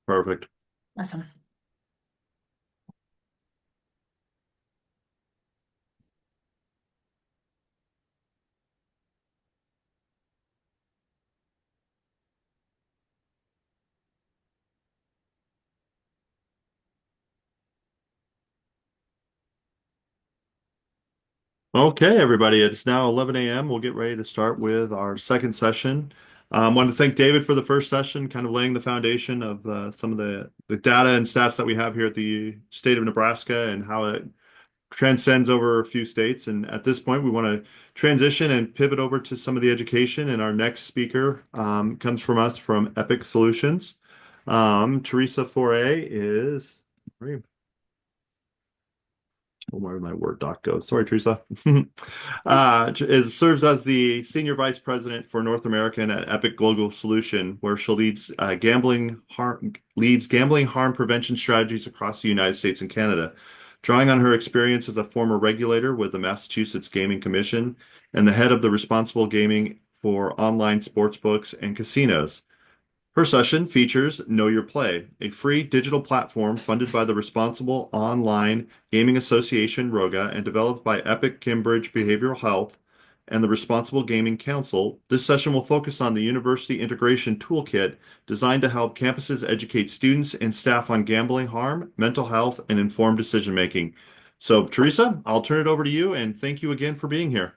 Perfect. Awesome. Okay, everybody, it's now 11 a.m. We'll get ready to start with our second session. I want to thank David for the first session, kind of laying the foundation of some of the data and stats that we have here at the state of Nebraska and how it transcends over a few states. And at this point, we want to transition and pivot over to some of the education. And our next speaker comes from us from Epic Solutions. Teresa Foray is. Where did my Word doc go? Sorry, Teresa. Serves as the Senior Vice President for North American at Epic Global Solution, where she leads gambling harm prevention strategies across the United States and Canada. Drawing on her experience as a former regulator with the Massachusetts Gaming Commission and the head of the responsible gaming for online sportsbooks and casinos. Her session features Know Your Play, a free digital platform funded by the Responsible Online Gaming Association, ROGA, and developed by Epic Kindbridge Behavioral Health and the Responsible Gaming Council. This session will focus on the University Integration Toolkit designed to help campuses educate students and staff on gambling harm, mental health, and informed decision making. So, Teresa, I'll turn it over to you and thank you again for being here.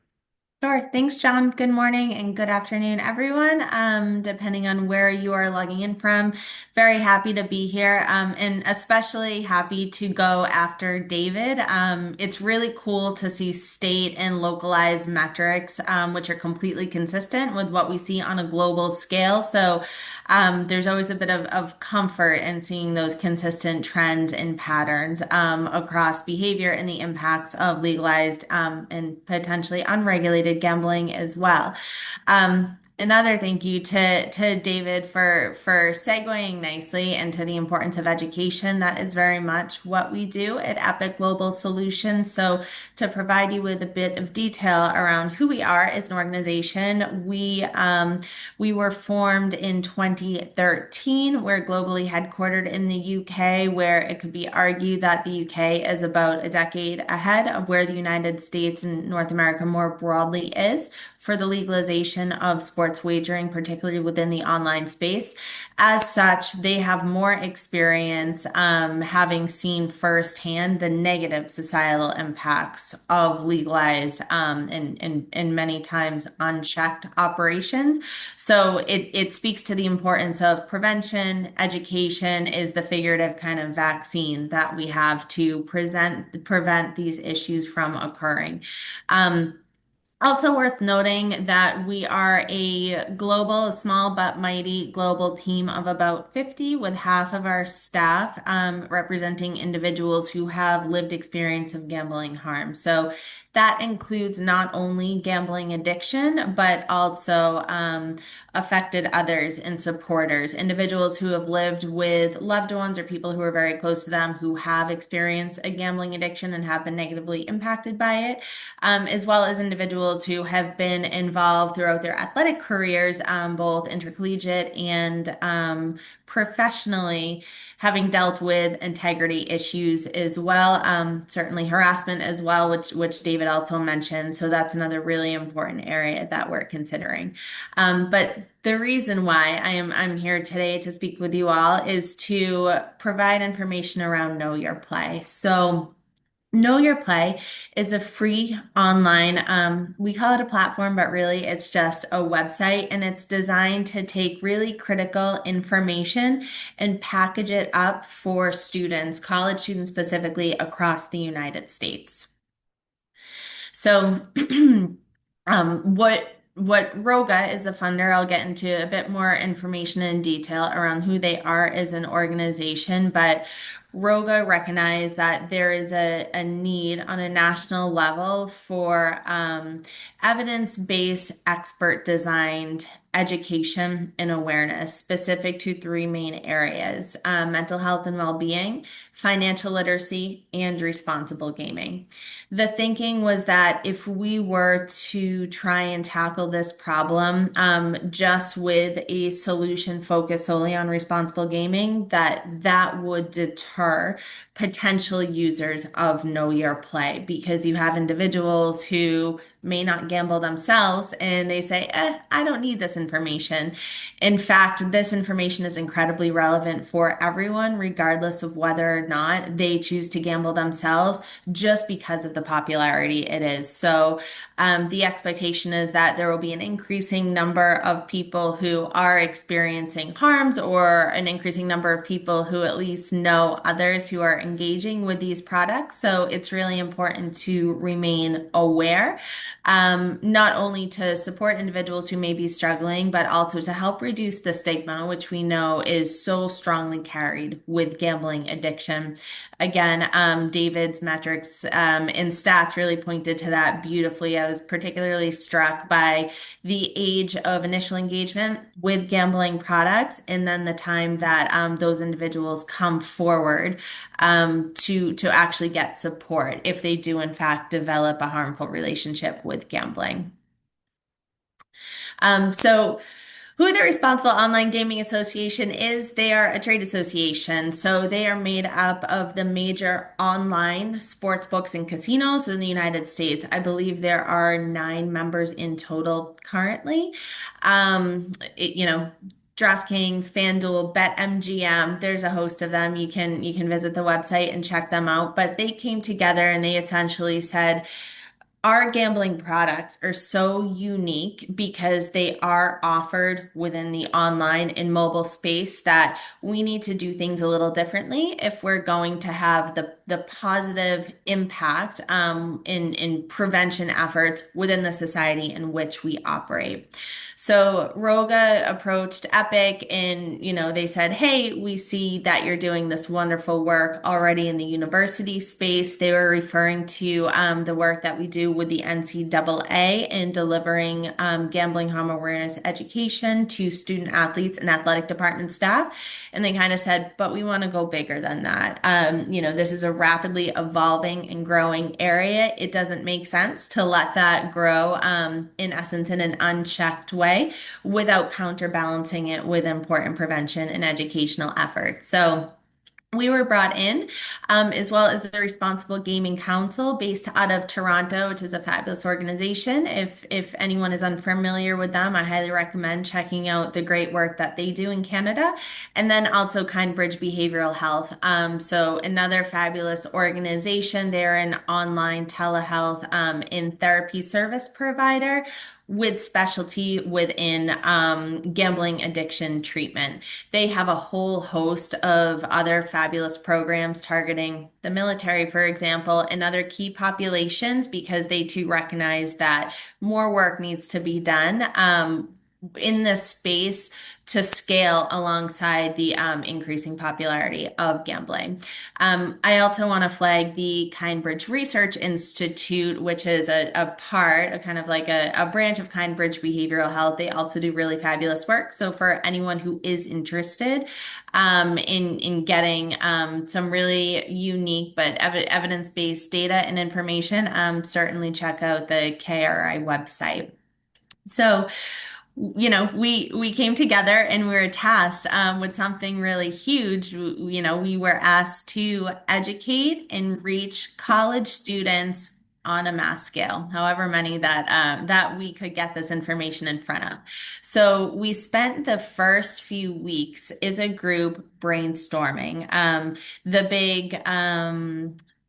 Sure. Thanks, John. Good morning and good afternoon, everyone. Depending on where you are logging in from, very happy to be here, and especially happy to go after David. It's really cool to see state and localized metrics, which are completely consistent with what we see on a global scale. So, there's always a bit of comfort in seeing those consistent trends and patterns across behavior and the impacts of legalized and potentially unregulated gambling as well. Another thank you to David for segueing nicely into the importance of education. That is very much what we do at Epic Global Solutions. So, to provide you with a bit of detail around who we are as an organization, we were formed in 2013. We're globally headquartered in the UK, where it could be argued that the UK is about a decade ahead of where the United States and North America more broadly is for the legalization of sports wagering, particularly within the online space. As such, they have more experience having seen firsthand the negative societal impacts of legalized and many times unchecked operations. So it speaks to the importance of prevention. Education is the figurative kind of vaccine that we have to prevent these issues from occurring. Um, Also worth noting that we are a global, small but mighty global team of about 50, with half of our staff representing individuals who have lived experience of gambling harm. So that includes not only gambling addiction, but also affected others and supporters, individuals who have lived with loved ones or people who are very close to them who have experienced a gambling addiction and have been negatively impacted by it, as well as individuals who have been involved throughout their athletic careers, both intercollegiate and professionally, having dealt with integrity issues as well, certainly harassment as well, which David also mentioned. So that's another really important area that we're considering. But the reason why I'm here today to speak with you all is to provide information around Know Your Play. So, Know Your Play is a free online, we call it a platform, but really it's just a website, and it's designed to take really critical information and package it up for students, college students specifically, across the United States. So, what ROGA is the funder, I'll get into a bit more information and detail around who they are as an organization, but ROGA recognized that there is a need on a national level for evidence-based, expert-designed education and awareness specific to three main areas: mental health and well-being, financial literacy, and responsible gaming. The thinking was that if we were to try and tackle this problem just with a solution focused solely on responsible gaming, that would deter potential users of Know Your Play, because you have individuals who may not gamble themselves and they say, I don't need this information. In fact, this information is incredibly relevant for everyone, regardless of whether or not they choose to gamble themselves, just because of the popularity it is. So, the expectation is that there will be an increasing number of people who are experiencing harms, or an increasing number of people who at least know others who are engaging with these products. So it's really important to remain aware, not only to support individuals who may be struggling, but also to help reduce the stigma, which we know is so strongly carried with gambling addiction. Again, David's metrics and stats really pointed to that beautifully. I was particularly struck by the age of initial engagement with gambling products, and then the time that those individuals come forward to actually get support if they do in fact develop a harmful relationship with gambling. So who the Responsible Online Gaming Association is, they are a trade association. So they are made up of the major online sports books and casinos within the United States. I believe there are 9 members in total currently. You know, DraftKings, FanDuel, BetMGM, there's a host of them. You can visit the website and check them out. But they came together and they essentially said, our gambling products are so unique because they are offered within the online and mobile space, that we need to do things a little differently if we're going to have the positive impact in prevention efforts within the society in which we operate. So ROGA approached Epic and, they said, hey, we see that you're doing this wonderful work already in the university space. They were referring to the work that we do with the NCAA in delivering gambling harm awareness education to student athletes and athletic department staff. And they kind of said, but we want to go bigger than that. This is a rapidly evolving and growing area. It doesn't make sense to let that grow, in essence, in an unchecked way without counterbalancing it with important prevention and educational efforts. So we were brought in, as well as the Responsible Gaming Council, based out of Toronto, which is a fabulous organization. If anyone is unfamiliar with them, I highly recommend checking out the great work that they do in Canada. And then also Kindbridge Behavioral Health. So another fabulous organization. They're an online telehealth and therapy service provider with specialty within gambling addiction treatment. They have a whole host of other fabulous programs targeting the military, for example, and other key populations, because they too recognize that more work needs to be done in this space to scale alongside the increasing popularity of gambling. I also want to flag the Kindbridge Research Institute, which is a part, a kind of like a branch of Kindbridge Behavioral Health. They also do really fabulous work. So for anyone who is interested in getting some really unique but evidence-based data and information, certainly check out the KRI website. So we came together and we were tasked with something really huge. We were asked to educate and reach college students on a mass scale, however many that we could get this information in front of. So we spent the first few weeks as a group brainstorming the big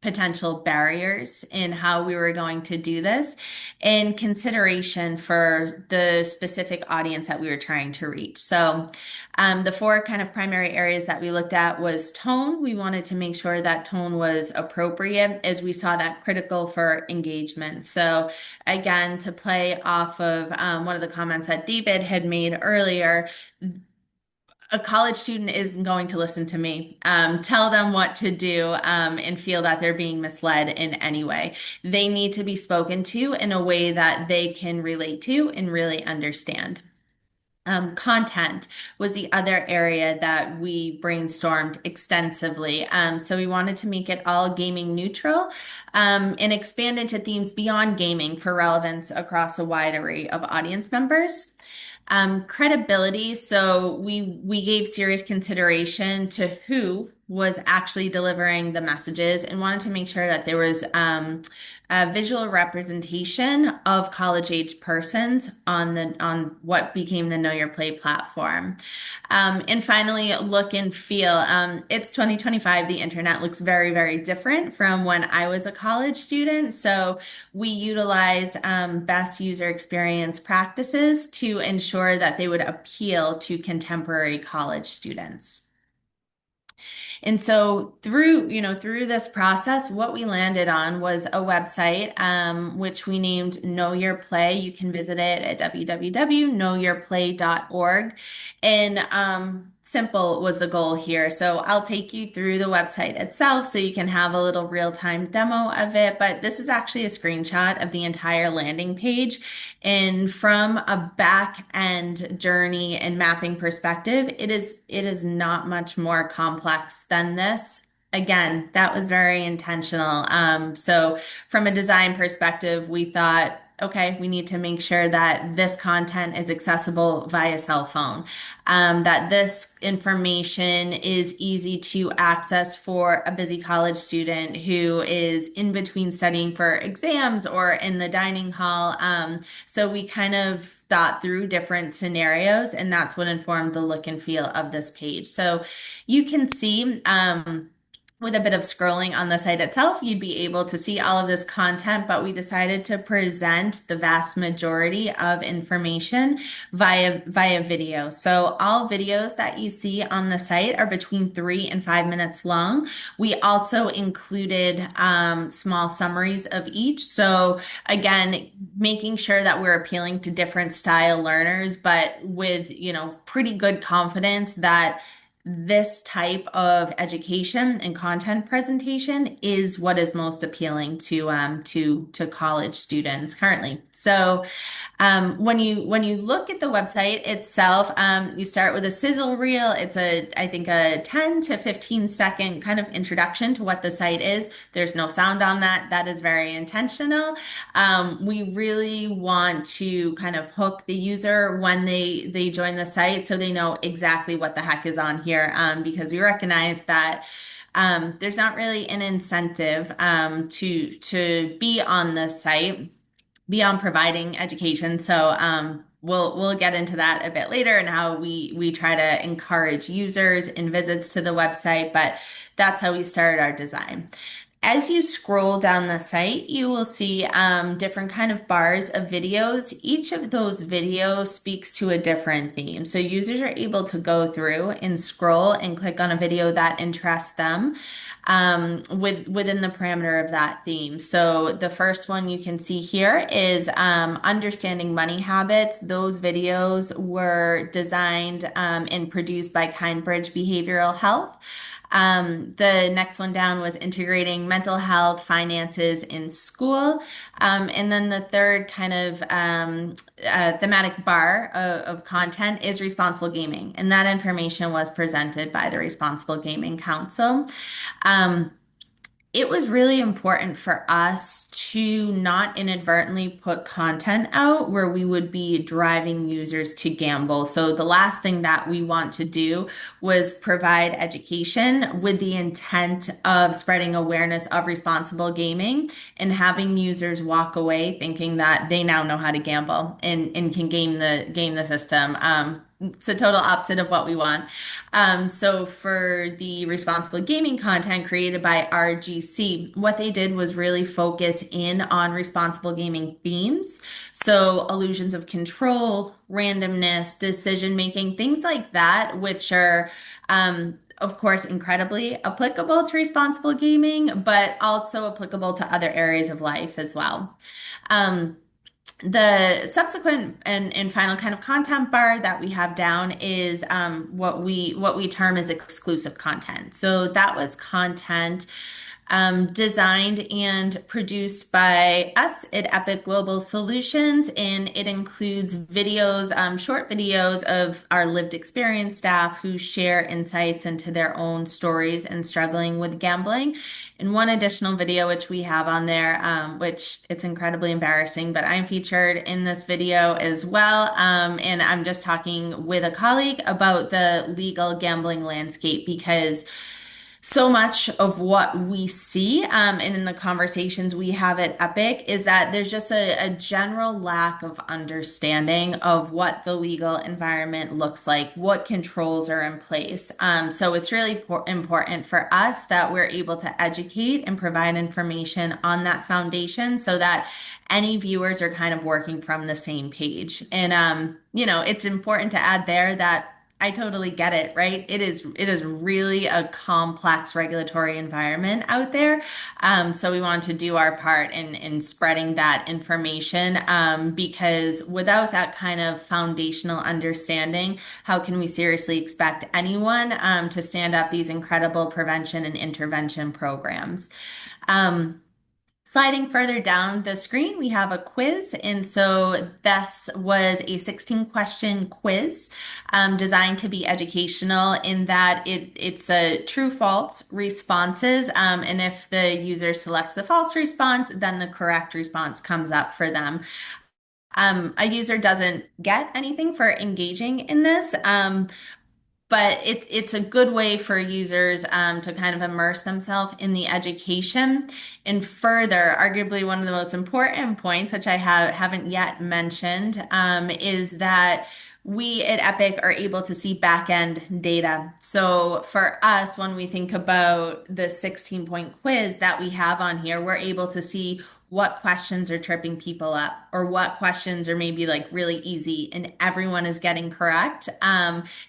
potential barriers in how we were going to do this, in consideration for the specific audience that we were trying to reach. So the 4 kind of primary areas that we looked at was tone. We wanted to make sure that tone was appropriate, as we saw that critical for engagement. So again, to play off of one of the comments that David had made earlier, a college student isn't going to listen to me, tell them what to do, and feel that they're being misled in any way. They need to be spoken to in a way that they can relate to and really understand. Content was the other area that we brainstormed extensively. So we wanted to make it all gaming neutral, and expand into themes beyond gaming for relevance across a wide array of audience members. Credibility. So we gave serious consideration to who was actually delivering the messages and wanted to make sure that there was a visual representation of college age persons on what became the Know Your Play platform. And finally, look and feel. It's 2025. The internet looks very, very different from when I was a college student. So we utilize best user experience practices to ensure that they would appeal to contemporary college students. And so through this process, what we landed on was a website, which we named Know Your Play. You can visit it at www.knowyourplay.org. And simple was the goal here. So I'll take you through the website itself so you can have a little real-time demo of it. But this is actually a screenshot of the entire landing page. And from a back end journey and mapping perspective, it is not much more complex than this. Again, that was very intentional. So from a design perspective, we thought, okay, we need to make sure that this content is accessible via cell phone, that this information is easy to access for a busy college student who is in between studying for exams or in the dining hall. So we kind of thought through different scenarios, and that's what informed the look and feel of this page. So you can see, with a bit of scrolling on the site itself, you'd be able to see all of this content, but we decided to present the vast majority of information via video. So all videos that you see on the site are between 3 and 5 minutes long. We also included small summaries of each. So again, making sure that we're appealing to different style learners, but with, pretty good confidence that this type of education and content presentation is what is most appealing to college students currently. So when you look at the website itself, you start with a sizzle reel. It's I think a 10 to 15 second kind of introduction to what the site is. There's no sound on that. That is very intentional. We really want to kind of hook the user when they join the site so they know exactly what the heck is on here, because we recognize that there's not really an incentive to be on this site beyond providing education. So we'll get into that a bit later and how we try to encourage users and visits to the website, but that's how we started our design. As you scroll down the site, you will see different kind of bars of videos. Each of those videos speaks to a different theme. So users are able to go through and scroll and click on a video that interests them within the parameter of that theme. So the first one you can see here is understanding money habits. Those videos were designed and produced by Kindbridge Behavioral Health. The next one down was integrating mental health, finances in school. And then the third kind of thematic bar of content is responsible gaming. And that information was presented by the Responsible Gaming Council. It was really important for us to not inadvertently put content out where we would be driving users to gamble. So the last thing that we want to do was provide education with the intent of spreading awareness of responsible gaming and having users walk away thinking that they now know how to gamble and can game the system. It's a total opposite of what we want. So for the responsible gaming content created by RGC, what they did was really focus in on responsible gaming themes. So illusions of control, randomness, decision making, things like that, which are of course, incredibly applicable to responsible gaming, but also applicable to other areas of life as well. Um, The subsequent and final kind of content bar that we have down is what we term as exclusive content. So that was content designed and produced by us at Epic Global Solutions, and it includes videos, short videos of our lived experience staff who share insights into their own stories and struggling with gambling. And one additional video, which we have on there, which it's incredibly embarrassing, but I'm featured in this video as well. And I'm just talking with a colleague about the legal gambling landscape because so much of what we see and in the conversations we have at Epic is that there's just a general lack of understanding of what the legal environment looks like, what controls are in place. So it's really important for us that we're able to educate and provide information on that foundation so that any viewers are kind of working from the same page. And it's important to add there that I totally get it, right? It is really a complex regulatory environment out there. So we want to do our part in spreading that information because without that kind of foundational understanding, how can we seriously expect anyone to stand up these incredible prevention and intervention programs? Um, Sliding further down the screen, we have a quiz. And so this was a 16-question quiz designed to be educational in that it's a true-false responses. And if the user selects the false response, then the correct response comes up for them. A user doesn't get anything for engaging in this. But it's a good way for users to kind of immerse themselves in the education. And further, arguably one of the most important points, which I haven't yet mentioned, is that we at Epic are able to see back-end data. So for us, when we think about the 16-point quiz that we have on here, we're able to see what questions are tripping people up or what questions are maybe like really easy and everyone is getting correct.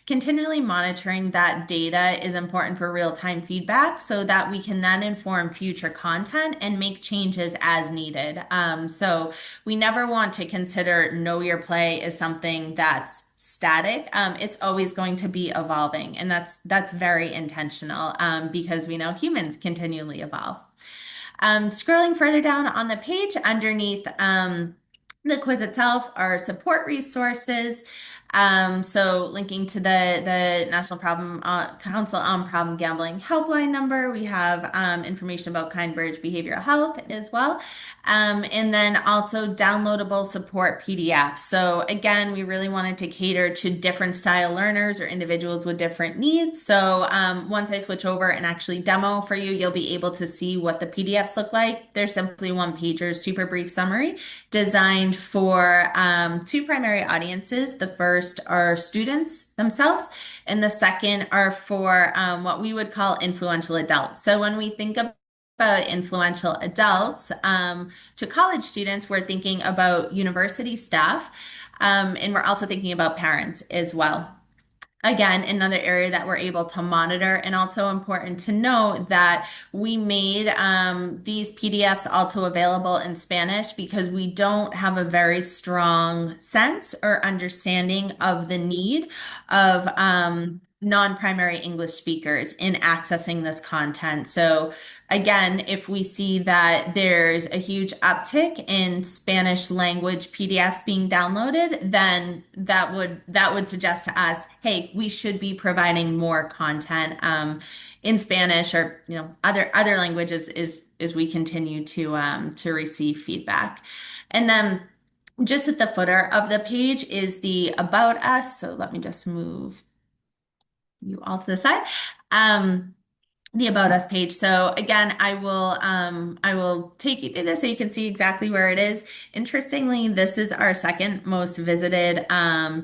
Continually monitoring that data is important for real-time feedback so that we can then inform future content and make changes as needed. So we never want to consider know your play as something that's static. It's always going to be evolving, and that's very intentional because we know humans continually evolve. Scrolling further down on the page underneath the quiz itself are support resources. So linking to the National Problem Council on Problem Gambling helpline number, we have information about Kindbridge Behavioral Health as well. And then also downloadable support PDF. So again, we really wanted to cater to different style learners or individuals with different needs. So once I switch over and actually demo for you, you'll be able to see what the PDFs look like. They're simply one pagers, super brief summary designed for two primary audiences. The first are students themselves, and the second are for what we would call influential adults. So when we think about influential adults to college students, we're thinking about university staff, and we're also thinking about parents as well. Again, another area that we're able to monitor, and also important to know that we made these PDFs also available in Spanish because we don't have a very strong sense or understanding of the need of non-primary English speakers in accessing this content. So again, if we see that there's a huge uptick in Spanish language PDFs being downloaded, then that would suggest to us, hey, we should be providing more content in Spanish or other languages as we continue to receive feedback. And then just at the footer of the page is the About Us. So let me just move you all to the side. The About Us page. So again, I will take you through this so you can see exactly where it is. Interestingly, this is our second most visited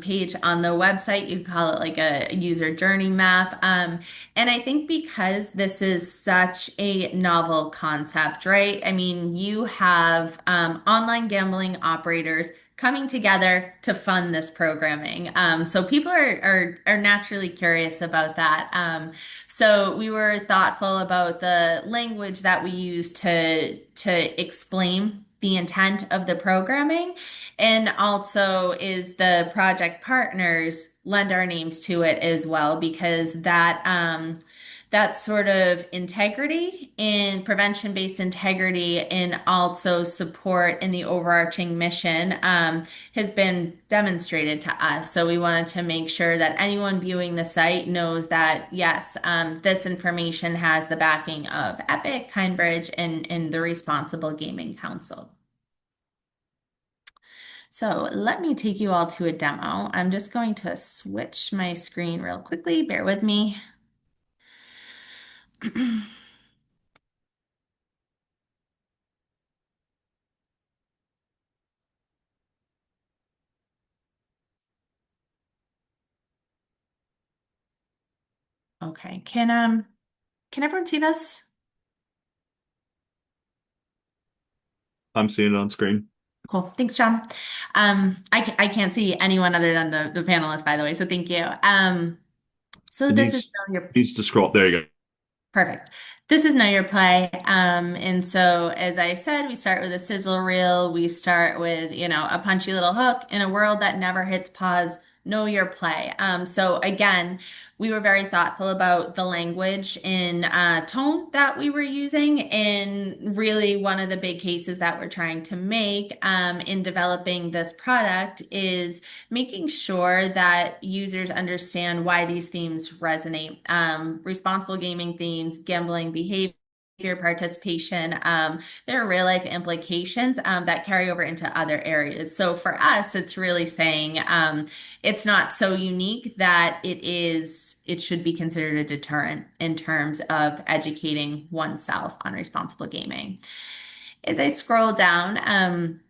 page on the website. You call it like a user journey map. And I think because this is such a novel concept, right? I mean, you have online gambling operators coming together to fund this programming. So people are naturally curious about that. So we were thoughtful about the language that we use to explain the intent of the programming, and also is the project partners lend our names to it as well, because that sort of integrity and prevention-based integrity and also support in the overarching mission has been demonstrated to us. So we wanted to make sure that anyone viewing the site knows that, yes, this information has the backing of Epic, Kindbridge, and the Responsible Gaming Council. So let me take you all to a demo. I'm just going to switch my screen real quickly. Bear with me. Okay, can everyone see this? I'm seeing it on screen. Cool. Thanks, John. I can't see anyone other than the panelists, by the way, so thank you. So It this is needs needs to scroll. There you go. perfect. This is Know Your Play. And so, as I said, we start with a sizzle reel. We start with, a punchy little hook in a world that never hits pause. Know Your Play. So again, we were very thoughtful about the language and tone that we were using. And really, one of the big cases that we're trying to make in developing this product is making sure that users understand why these themes resonate. Responsible gaming themes, gambling behavior, participation. There are real life implications that carry over into other areas. So for us, it's really saying it's not so unique that it should be considered a deterrent in terms of educating oneself on responsible gaming. As I scroll down,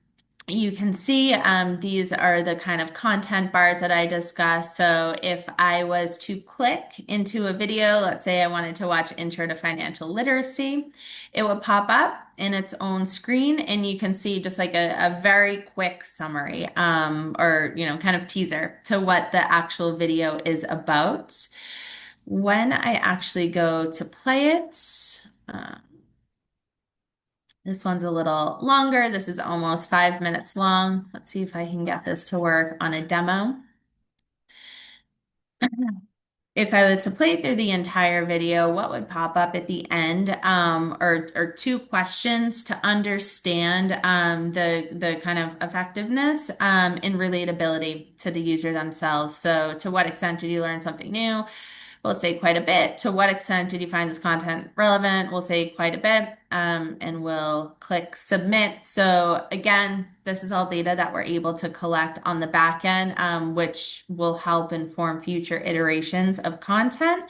you can see these are the kind of content bars that I discussed. So if I was to click into a video, let's say I wanted to watch Intro to Financial Literacy, it would pop up in its own screen, and you can see just like a very quick summary or kind of teaser to what the actual video is about. When I actually go to play it, this one's a little longer. This is almost 5 minutes long. Let's see if I can get this to work on a demo. If I was to play through the entire video, what would pop up at the end or two questions to understand the kind of effectiveness and relatability to the user themselves. So to what extent did you learn something new? We'll say quite a bit. To what extent did you find this content relevant? We'll say quite a bit, and we'll click submit. So again, this is all data that we're able to collect on the back end, which will help inform future iterations of content,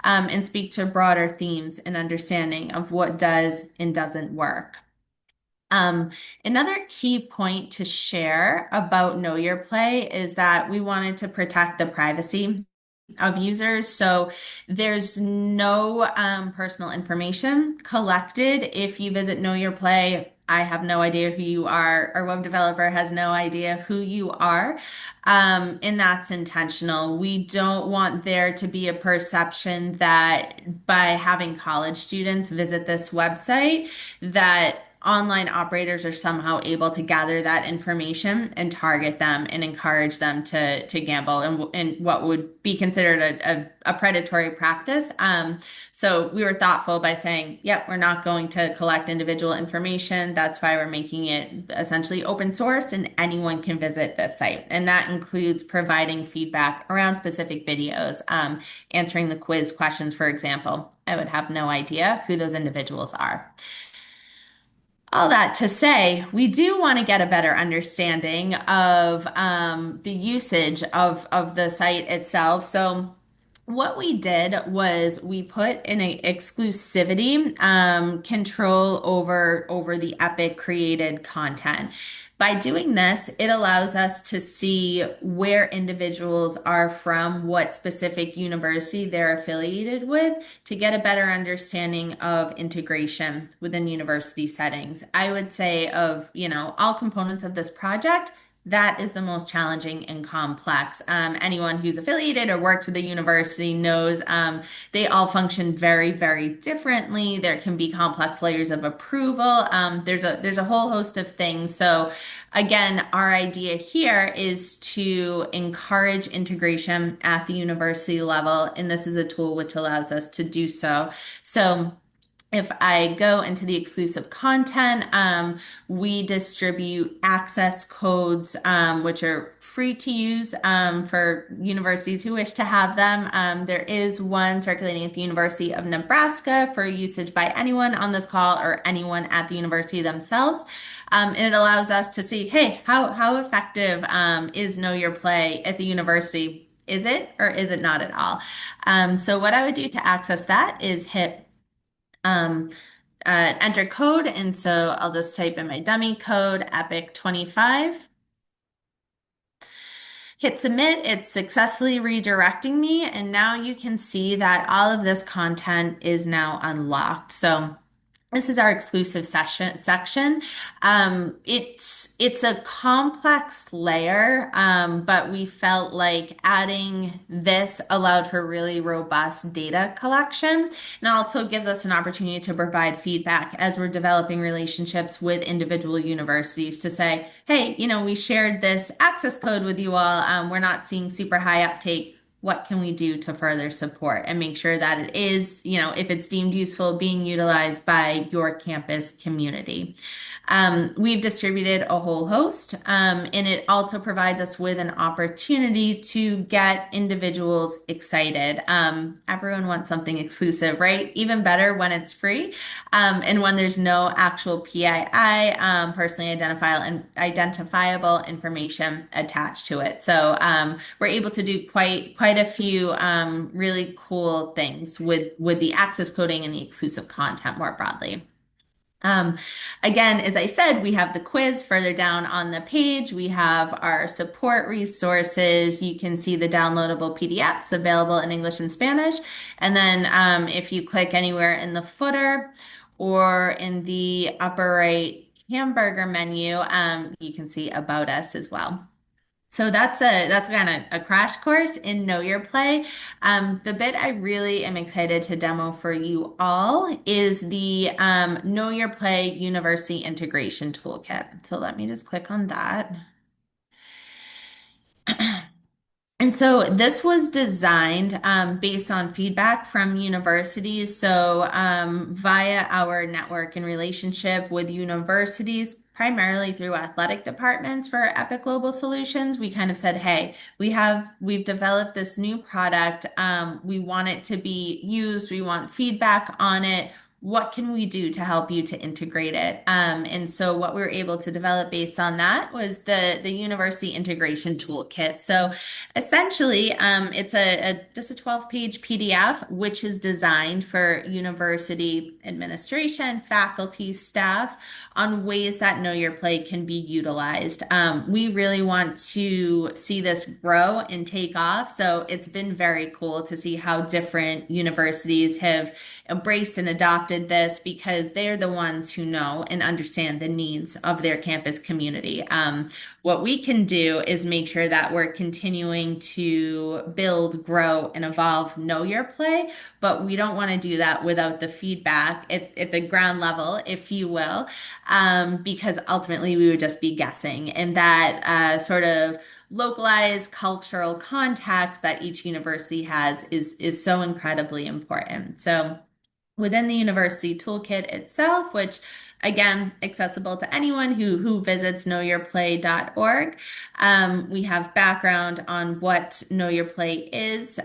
and speak to broader themes and understanding of what does and doesn't work. Another key point to share about Know Your Play is that we wanted to protect the privacy of users. So there's no personal information collected. If you visit Know Your Play, I have no idea who you are. Our web developer has no idea who you are. And that's intentional. We don't want there to be a perception that by having college students visit this website, that online operators are somehow able to gather that information and target them and encourage them to gamble and what would be considered a predatory practice. So we were thoughtful by saying, yep, we're not going to collect individual information. That's why we're making it essentially open source and anyone can visit this site. And that includes providing feedback around specific videos, answering the quiz questions, for example. I would have no idea who those individuals are. All that to say, we do want to get a better understanding of the usage of the site itself. So what we did was we put in an exclusivity control over the Epic created content. By doing this, it allows us to see where individuals are from, what specific university they're affiliated with, to get a better understanding of integration within university settings. I would say of, all components of this project, that is the most challenging and complex. Anyone who's affiliated or worked with the university knows they all function very, very differently. There can be complex layers of approval. There's a whole host of things. So again, our idea here is to encourage integration at the university level, and this is a tool which allows us to do so. So if I go into the exclusive content, we distribute access codes, which are free to use for universities who wish to have them. There is one circulating at the University of Nebraska for usage by anyone on this call or anyone at the university themselves. And it allows us to see, hey, how effective is Know Your Play at the university? Is it or is it not at all? So what I would do to access that is hit um, enter code. And so I'll just type in my dummy code, EPIC25. Hit submit, it's successfully redirecting me. And now you can see that all of this content is now unlocked. So this is our exclusive section. It's a complex layer, but we felt like adding this allowed for really robust data collection and also gives us an opportunity to provide feedback as we're developing relationships with individual universities to say, hey, we shared this access code with you all. We're not seeing super high uptake. What can we do to further support and make sure that it is, if it's deemed useful, being utilized by your campus community? We've distributed a whole host, and it also provides us with an opportunity to get individuals excited. Everyone wants something exclusive, right? Even better when it's free, and when there's no actual PII, personally identifiable information attached to it. So we're able to do quite a few really cool things with the access coding and the exclusive content more broadly. Um, Again, as I said, we have the quiz further down on the page. We have our support resources. You can see the downloadable PDFs available in English and Spanish. And then if you click anywhere in the footer or in the upper right hamburger menu, you can see About Us as well. So that's kind of a crash course in Know Your Play. The bit I really am excited to demo for you all is the Know Your Play University Integration Toolkit. So let me just click on that. And so this was designed based on feedback from universities. So via our network and relationship with universities, primarily through athletic departments for Epic Global Solutions, we kind of said, hey, we've developed this new product. We want it to be used. We want feedback on it. What can we do to help you to integrate it? And so what we were able to develop based on that was the University Integration Toolkit. So essentially, it's just a 12-page PDF, which is designed for university administration, faculty, staff on ways that Know Your Play can be utilized. We really want to see this grow and take off. So it's been very cool to see how different universities have embraced and adopted this because they're the ones who know and understand the needs of their campus community. What we can do is make sure that we're continuing to build, grow, and evolve Know Your Play, but we don't want to do that without the feedback at the ground level, if you will, because ultimately we would just be guessing. And that sort of localized cultural context that each university has is so incredibly important. So within the university toolkit itself, which again, accessible to anyone who visits knowyourplay.org. We have background on what Know Your Play is.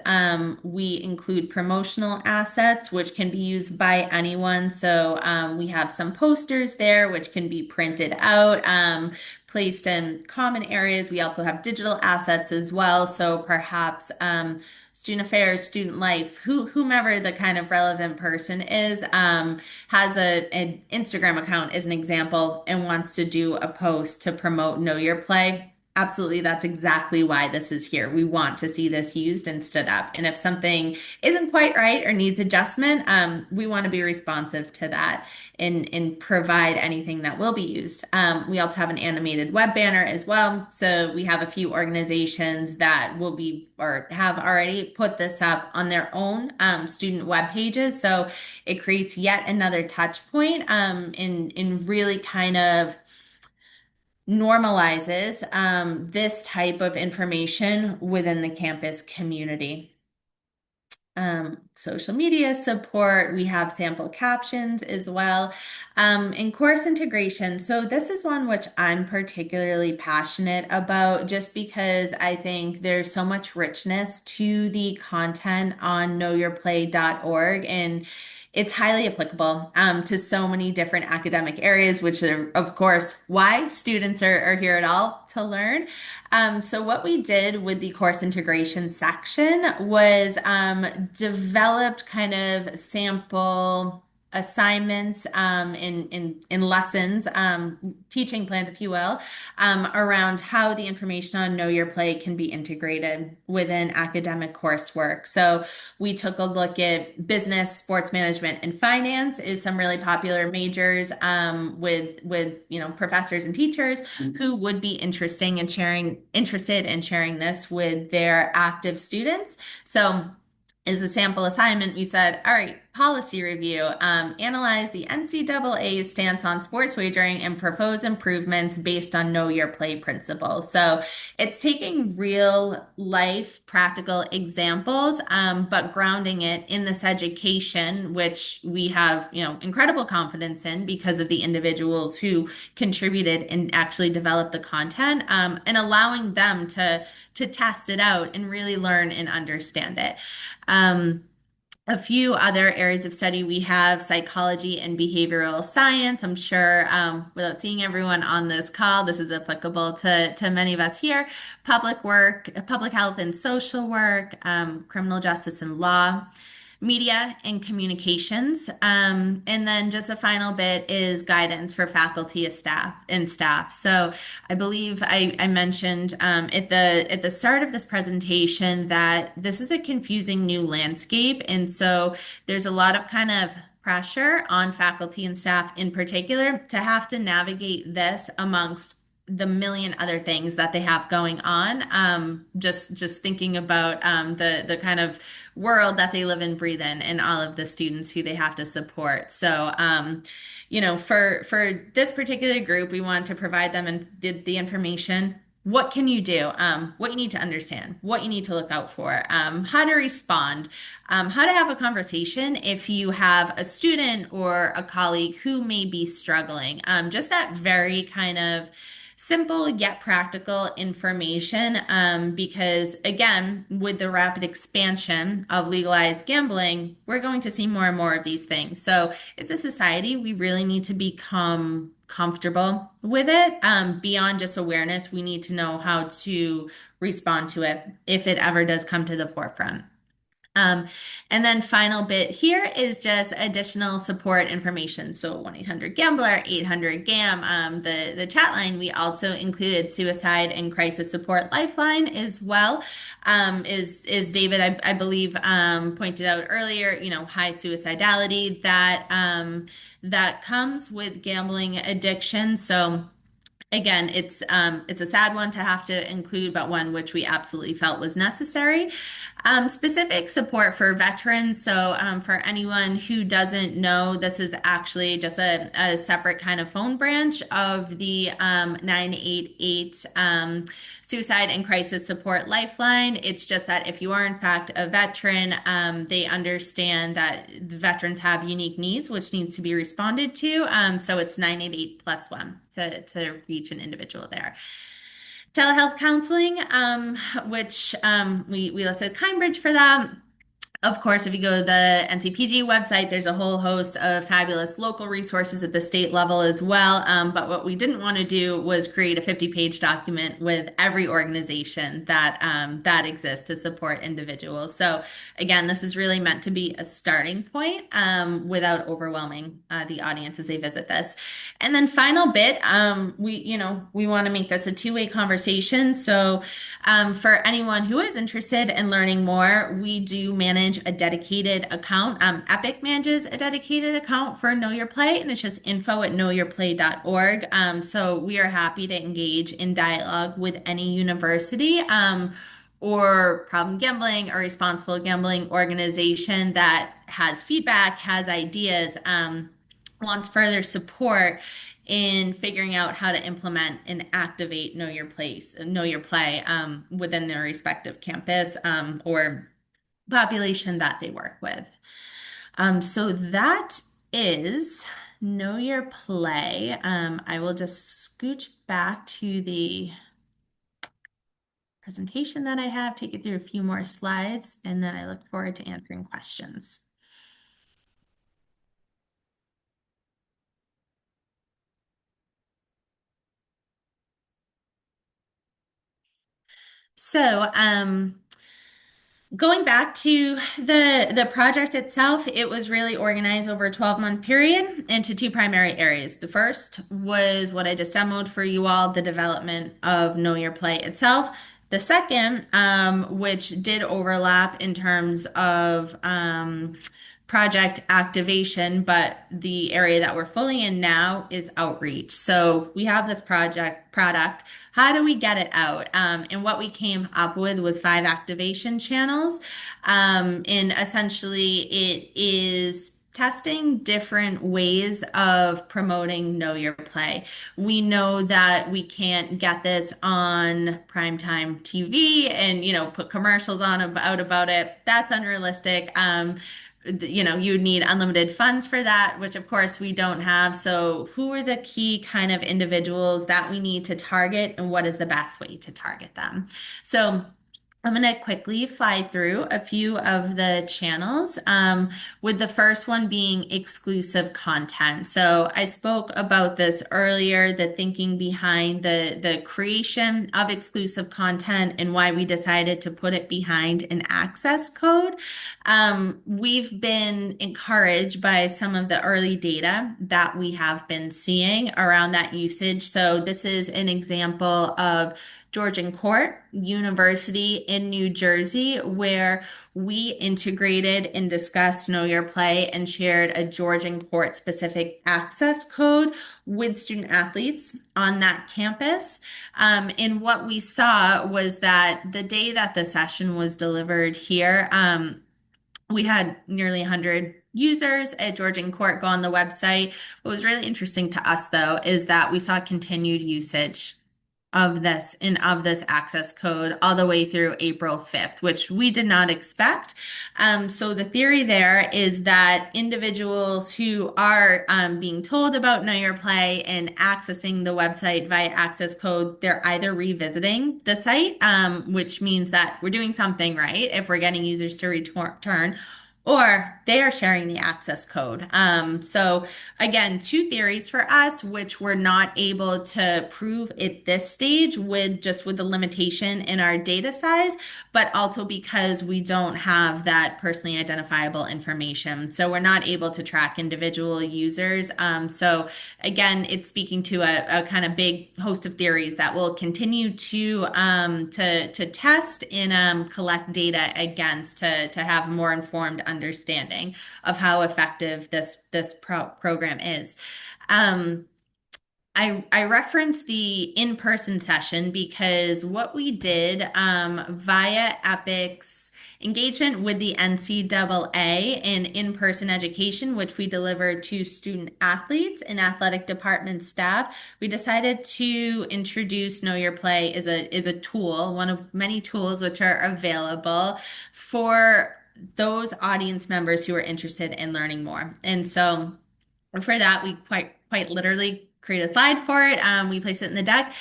We include promotional assets, which can be used by anyone. So we have some posters there, which can be printed out. Placed in common areas. We also have digital assets as well. So perhaps student affairs, student life, whomever the kind of relevant person is, has an Instagram account as an example and wants to do a post to promote Know Your Play. Absolutely. That's exactly why this is here. We want to see this used and stood up. And if something isn't quite right or needs adjustment, we want to be responsive to that and provide anything that will be used. We also have an animated web banner as well. So we have a few organizations that will be or have already put this up on their own student web pages. So it creates yet another touch point in really kind of normalizes this type of information within the campus community. Social media support, we have sample captions as well, and course integration. So this is one which I'm particularly passionate about just because I think there's so much richness to the content on knowyourplay.org, and it's highly applicable to so many different academic areas, which are, of course, why students are here at all to learn. So what we did with the course integration section was developed kind of sample assignments in lessons, teaching plans, if you will, around how the information on Know Your Play can be integrated within academic coursework. So we took a look at business, sports management, and finance is some really popular majors with professors and teachers who would be interested in sharing this with their active students. So as a sample assignment, we said, all right, policy review, analyze the NCAA's stance on sports wagering and propose improvements based on Know Your Play principles. So it's taking real life practical examples, but grounding it in this education, which we have, incredible confidence in because of the individuals who contributed and actually developed the content, and allowing them to test it out and really learn and understand it. Um, a few other areas of study we have psychology and behavioral science. I'm sure without seeing everyone on this call, this is applicable to many of us here. Public work, public health and social work, criminal justice and law, media and communications. And then just a final bit is guidance for faculty and staff. So I believe I mentioned at the start of this presentation that this is a confusing new landscape. And so there's a lot of kind of pressure on faculty and staff in particular to have to navigate this amongst the million other things that they have going on. Just thinking about the kind of world that they live and breathe in, and all of the students who they have to support. So, for this particular group, we want to provide them and the information. What can you do? What you need to understand, what you need to look out for, how to respond, how to have a conversation if you have a student or a colleague who may be struggling. Just that very kind of simple yet practical information, because again, with the rapid expansion of legalized gambling, we're going to see more and more of these things. So as a society, we really need to become comfortable with it. Beyond just awareness, we need to know how to respond to it if it ever does come to the forefront. Um, and then final bit here is just additional support information. So 1-800-GAMBLER, 800-GAM, the chat line. We also included suicide and crisis support lifeline as well. Is David, I believe, pointed out earlier, high suicidality that comes with gambling addiction. So again, it's a sad one to have to include, but one which we absolutely felt was necessary. Specific support for veterans. So for anyone who doesn't know, this is actually just a separate kind of phone branch of the 988 Suicide and Crisis Support Lifeline. It's just that if you are in fact a veteran, they understand that the veterans have unique needs, which needs to be responded to. So it's 988 plus one to reach an individual there. Telehealth counseling, which we listed Kindbridge for that. Of course, if you go to the NCPG website, there's a whole host of fabulous local resources at the state level as well. But what we didn't want to do was create a 50-page document with every organization that exists to support individuals. So again, this is really meant to be a starting point without overwhelming the audience as they visit this. And then final bit, we want to make this a two-way conversation. So for anyone who is interested in learning more, we do manage a dedicated account. Epic manages a dedicated account for Know Your Play, and it's just info@knowyourplay.org. So we are happy to engage in dialogue with any university. Or problem gambling or responsible gambling organization that has feedback, has ideas, wants further support in figuring out how to implement and activate Know Your Play within their respective campus or population that they work with. So that is Know Your Play. I will just scooch back to the presentation that I have, take it through a few more slides, and then I look forward to answering questions. So, going back to the project itself, it was really organized over a 12-month period into two primary areas. The first was what I just demoed for you all, the development of Know Your Play itself. The second, which did overlap in terms of project activation, but the area that we're fully in now is outreach. So we have this product. How do we get it out? And what we came up with was 5 activation channels. And essentially, it is testing different ways of promoting Know Your Play. We know that we can't get this on primetime TV and, put commercials on about it. That's unrealistic. You would need unlimited funds for that, which of course we don't have. So, who are the key kind of individuals that we need to target, and what is the best way to target them? So, I'm going to quickly fly through a few of the channels, with the first one being exclusive content. So I spoke about this earlier, the thinking behind the creation of exclusive content and why we decided to put it behind an access code. We've been encouraged by some of the early data that we have been seeing around that usage. So this is an example of Georgian Court University in New Jersey, where we integrated and discussed Know Your Play and shared a Georgian Court specific access code with student athletes on that campus. And what we saw was that the day that the session was delivered here, we had nearly 100 users at Georgian Court go on the website. What was really interesting to us, though, is that we saw continued usage of this access code all the way through April 5th, which we did not expect. So the theory there is that individuals who are being told about Know Your Play and accessing the website via access code, they're either revisiting the site, which means that we're doing something right if we're getting users to return, or they are sharing the access code. So again, two theories for us, which we're not able to prove at this stage with the limitation in our data size, but also because we don't have that personally identifiable information. So we're not able to track individual users. So again, it's speaking to a kind of big host of theories that we'll continue to test and collect data against to have a more informed understanding of how effective this program is. I referenced the in-person session because what we did via Epic's engagement with the NCAA in in-person education, which we delivered to student athletes and athletic department staff, we decided to introduce Know Your Play as a tool, one of many tools which are available for those audience members who are interested in learning more. And so for that, we quite literally create a slide for it. We place it in the deck.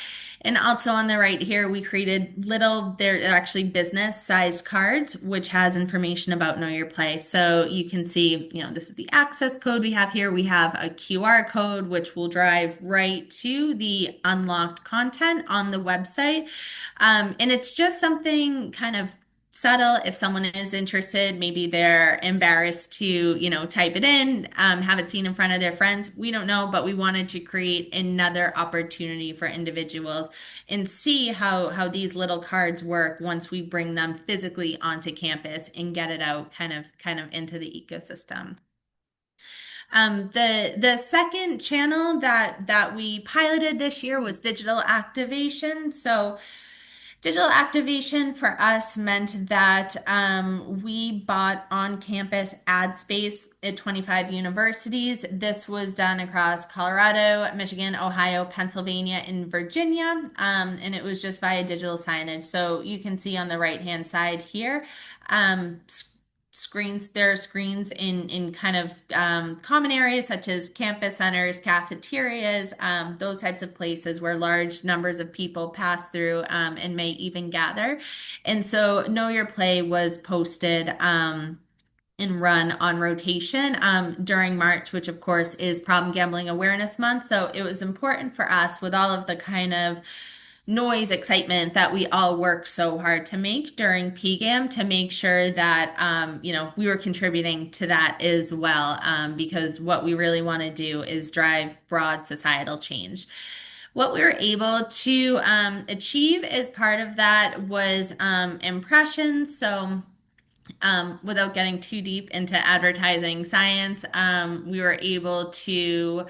And also on the right here, we created they're actually business-sized cards, which has information about Know Your Play. So you can see, this is the access code we have here. We have a QR code, which will drive right to the unlocked content on the website. And it's just something kind of subtle. If someone is interested, maybe they're embarrassed to, type it in, have it seen in front of their friends. We don't know, but we wanted to create another opportunity for individuals and see how these little cards work once we bring them physically onto campus and get it out kind of into the ecosystem. The second channel that we piloted this year was digital activation. So digital activation for us meant that we bought on campus ad space at 25 universities. This was done across Colorado, Michigan, Ohio, Pennsylvania, and Virginia. And it was just via digital signage. So you can see on the right-hand side here, um, screens. There are screens in kind of common areas such as campus centers, cafeterias, those types of places where large numbers of people pass through and may even gather. And so Know Your Play was posted and run on rotation during March, which of course is Problem Gambling Awareness Month. So it was important for us with all of the kind of noise excitement that we all work so hard to make during PGAM to make sure that we were contributing to that as well, because what we really want to do is drive broad societal change. What we were able to achieve as part of that was impressions. So without getting too deep into advertising science, we were able to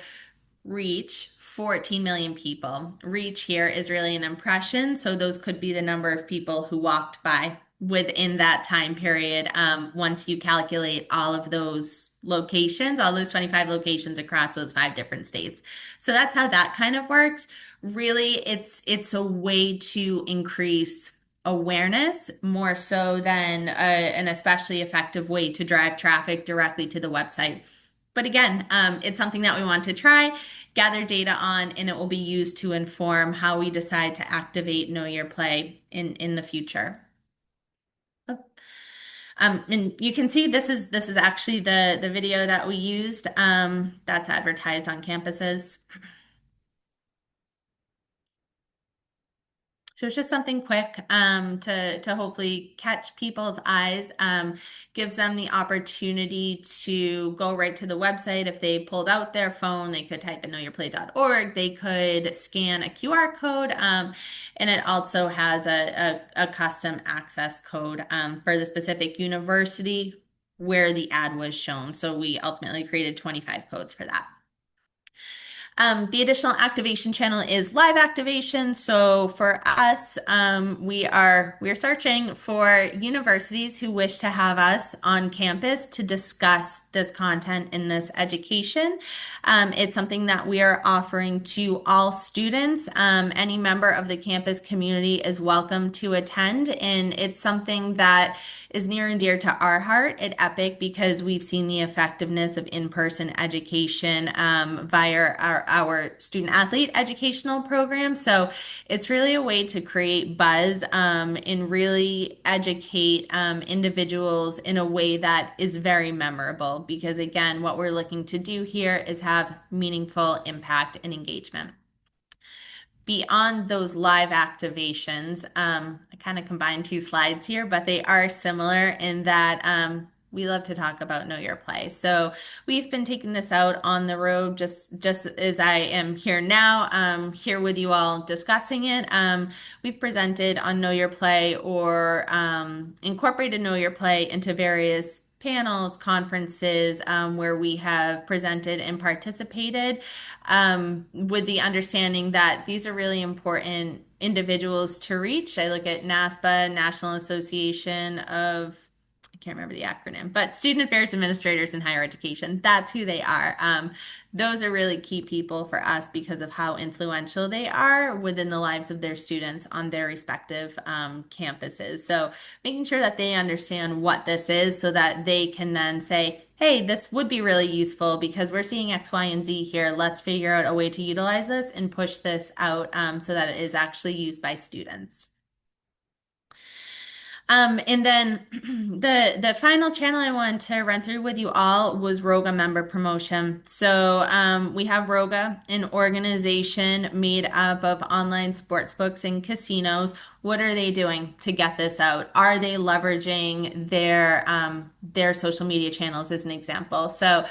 reach 14 million people. Reach here is really an impression. So those could be the number of people who walked by within that time period. Once you calculate all of those locations, all those 25 locations across those 5 different states. So that's how that kind of works. Really, it's a way to increase awareness more so than an especially effective way to drive traffic directly to the website. But again, it's something that we want to try, gather data on, and it will be used to inform how we decide to activate Know Your Play in the future. And you can see this is actually the video that we used that's advertised on campuses. So it's just something quick to hopefully catch people's eyes, gives them the opportunity to go right to the website. If they pulled out their phone, they could type in knowyourplay.org. They could scan a QR code, and it also has a custom access code for the specific university where the ad was shown. So we ultimately created 25 codes for that. The additional activation channel is live activation. So for us, we are searching for universities who wish to have us on campus to discuss this content in this education. It's something that we are offering to all students. Any member of the campus community is welcome to attend, and it's something that is near and dear to our heart at Epic because we've seen the effectiveness of in-person education via our student athlete educational program. So it's really a way to create buzz and really educate individuals in a way that is very memorable because again, what we're looking to do here is have meaningful impact and engagement. Beyond those live activations, I kind of combined 2 slides here, but they are similar in that we love to talk about Know Your Play. So we've been taking this out on the road just as I am here now, here with you all discussing it. We've presented on Know Your Play or incorporated Know Your Play into various panels, conferences where we have presented and participated with the understanding that these are really important individuals to reach. I look at NASPA, National Association of I can't remember the acronym, but student affairs administrators in higher education. That's who they are. Those are really key people for us because of how influential they are within the lives of their students on their respective campuses. So making sure that they understand what this is so that they can then say, hey, this would be really useful because we're seeing X, Y, and Z here. Let's figure out a way to utilize this and push this out so that it is actually used by students. And then the final channel I wanted to run through with you all was ROGA member promotion. So we have ROGA, an organization made up of online sports books and casinos. What are they doing to get this out? Are they leveraging their social media channels as an example? So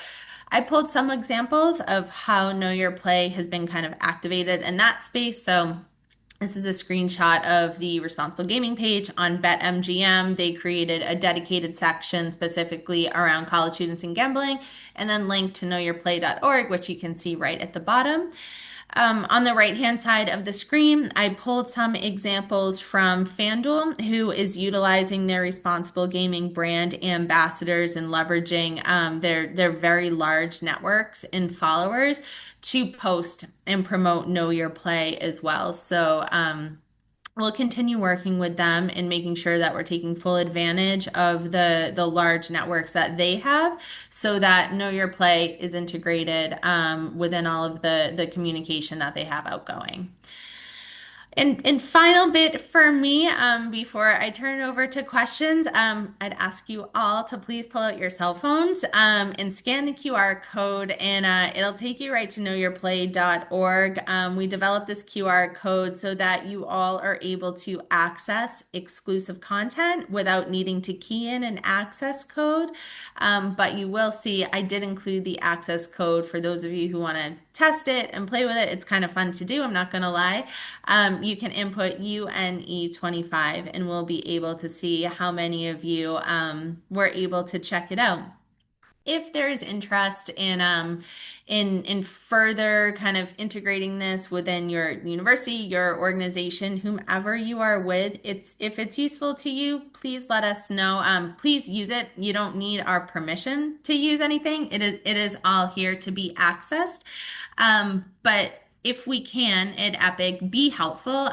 I pulled some examples of how Know Your Play has been kind of activated in that space. So this is a screenshot of the responsible gaming page on BetMGM. They created a dedicated section specifically around college students and gambling, and then linked to knowyourplay.org, which you can see right at the bottom. On the right-hand side of the screen, I pulled some examples from FanDuel, who is utilizing their responsible gaming brand ambassadors and leveraging their very large networks and followers to post and promote Know Your Play as well. So we'll continue working with them and making sure that we're taking full advantage of the large networks that they have so that Know Your Play is integrated within all of the communication that they have outgoing. And final bit for me, before I turn it over to questions, I'd ask you all to please pull out your cell phones and scan the QR code, and it'll take you right to knowyourplay.org. We developed this QR code so that you all are able to access exclusive content without needing to key in an access code. But you will see I did include the access code for those of you who want to test it and play with it. It's kind of fun to do, I'm not going to lie. You can input UNE25 and we'll be able to see how many of you were able to check it out. If there is interest in further kind of integrating this within your university, your organization, whomever you are with, if it's useful to you, please let us know. Please use it. You don't need our permission to use anything. It is all here to be accessed. But if we can at Epic be helpful,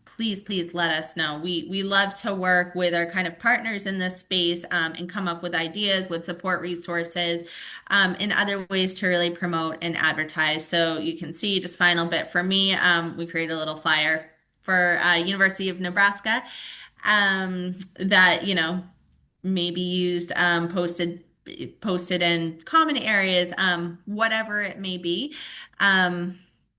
please let us know. We love to work with our kind of partners in this space and come up with ideas, with support resources, and other ways to really promote and advertise. So you can see, just final bit for me, we created a little flyer for University of Nebraska that maybe used, posted in common areas, whatever it may be.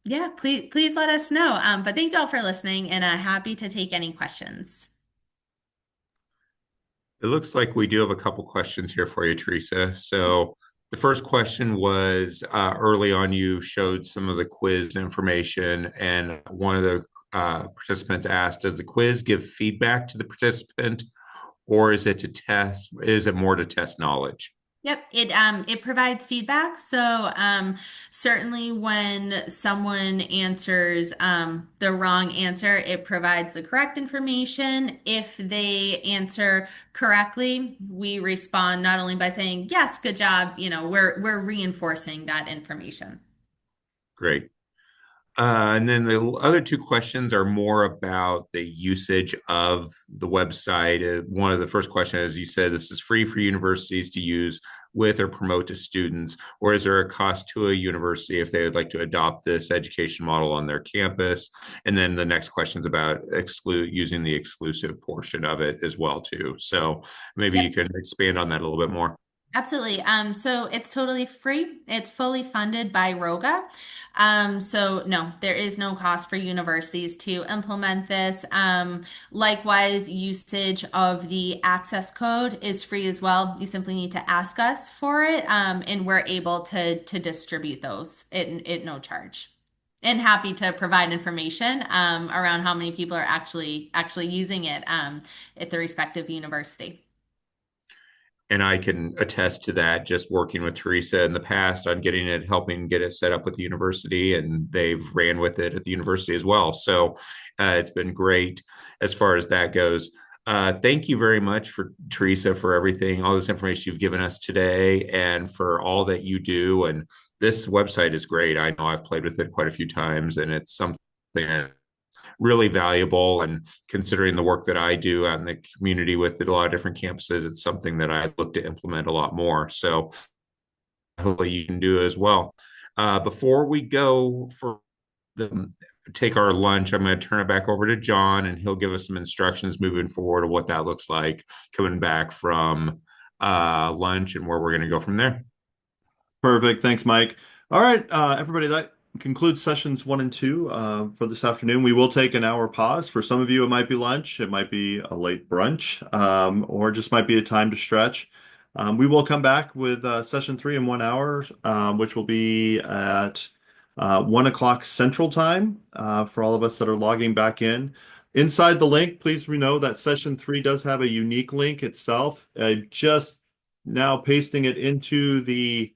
Yeah, please let us know. But thank you all for listening, and happy to take any questions. It looks like we do have a couple questions here for you, Teresa. So the first question was early on, you showed some of the quiz information, and one of the participants asked, does the quiz give feedback to the participant, or is it to test, is it more to test knowledge? Yep, it provides feedback. So certainly when someone answers the wrong answer, it provides the correct information. If they answer correctly, we respond not only by saying, yes, good job, we're reinforcing that information. Great. And then the other two questions are more about the usage of the website. One of the first questions is, you said this is free for universities to use with or promote to students, or is there a cost to a university if they would like to adopt this education model on their campus? And then the next question is about using the exclusive portion of it as well too. So maybe you can expand on that a little bit more. Absolutely. So it's totally free. It's fully funded by ROGA. So no, there is no cost for universities to implement this. Likewise, usage of the access code is free as well. You simply need to ask us for it, and we're able to distribute those at no charge. And happy to provide information around how many people are actually using it at the respective university. And I can attest to that, just working with Teresa in the past on getting it, helping get it set up with the university, and they've ran with it at the university as well. So it's been great as far as that goes. Thank you very much for Teresa for everything, all this information you've given us today, and for all that you do. And this website is great. I know I've played with it quite a few times, and it's something really valuable. And considering the work that I do out in the community with a lot of different campuses, it's something that I look to implement a lot more. So hopefully you can do it as well. Before we go for the take our lunch, I'm going to turn it back over to John, and he'll give us some instructions moving forward of what that looks like coming back from lunch and where we're going to go from there. Perfect. Thanks, Mike. All right, everybody, that concludes sessions 1 and 2 for this afternoon. We will take an hour pause. For some of you, it might be lunch, it might be a late brunch, or just might be a time to stretch. We will come back with session 3 in 1 hour, which will be at 1 o'clock Central Time for all of us that are logging back in. Inside the link, please know that session 3 does have a unique link itself. Just now pasting it into the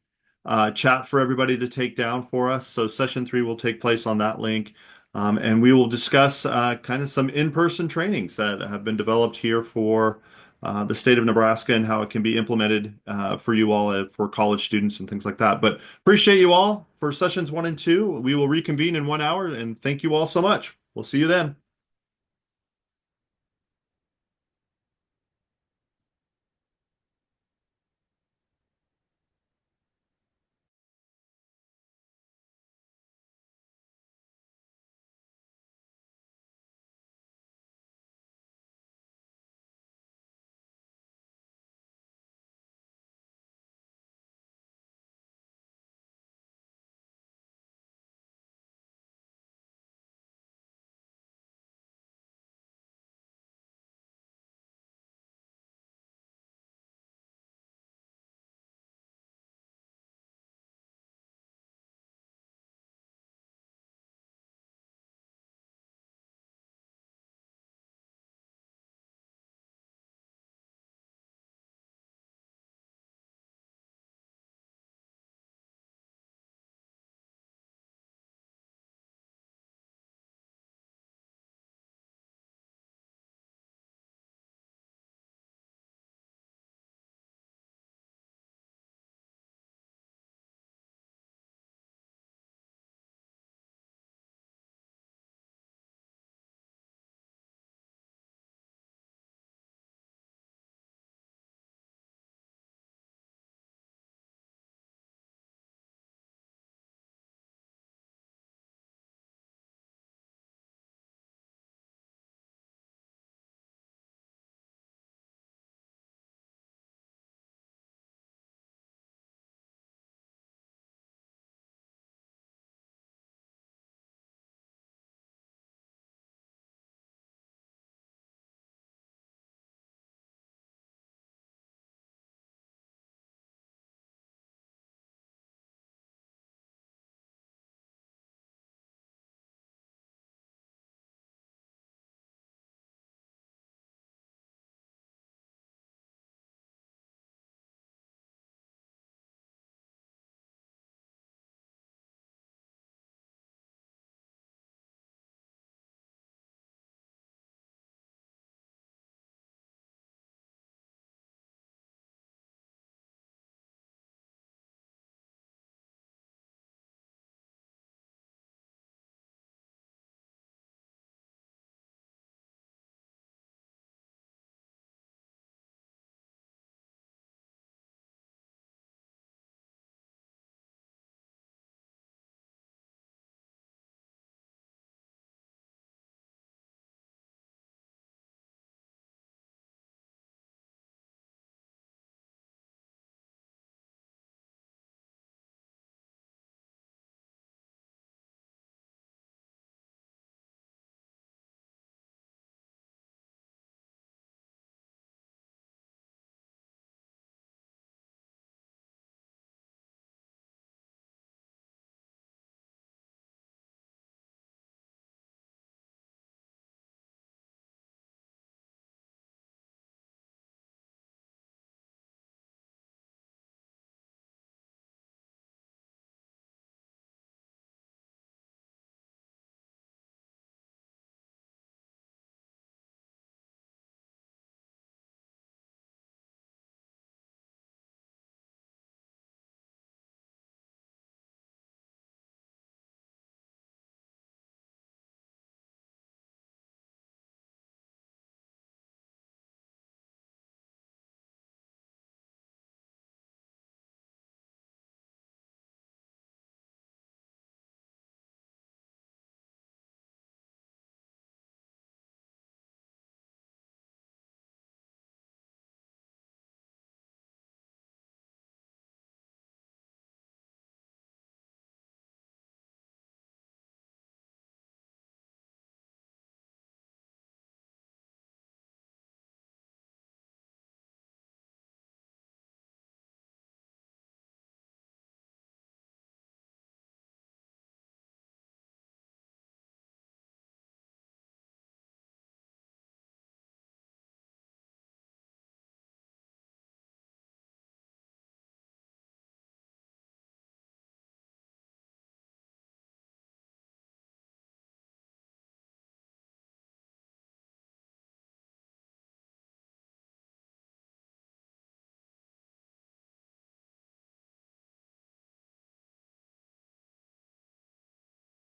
chat for everybody to take down for us. So session 3 will take place on that link. And we will discuss kind of some in-person trainings that have been developed here for the state of Nebraska and how it can be implemented for you all for college students and things like that. But appreciate you all for sessions 1 and 2. We will reconvene in 1 hour, and thank you all so much. We'll see you then.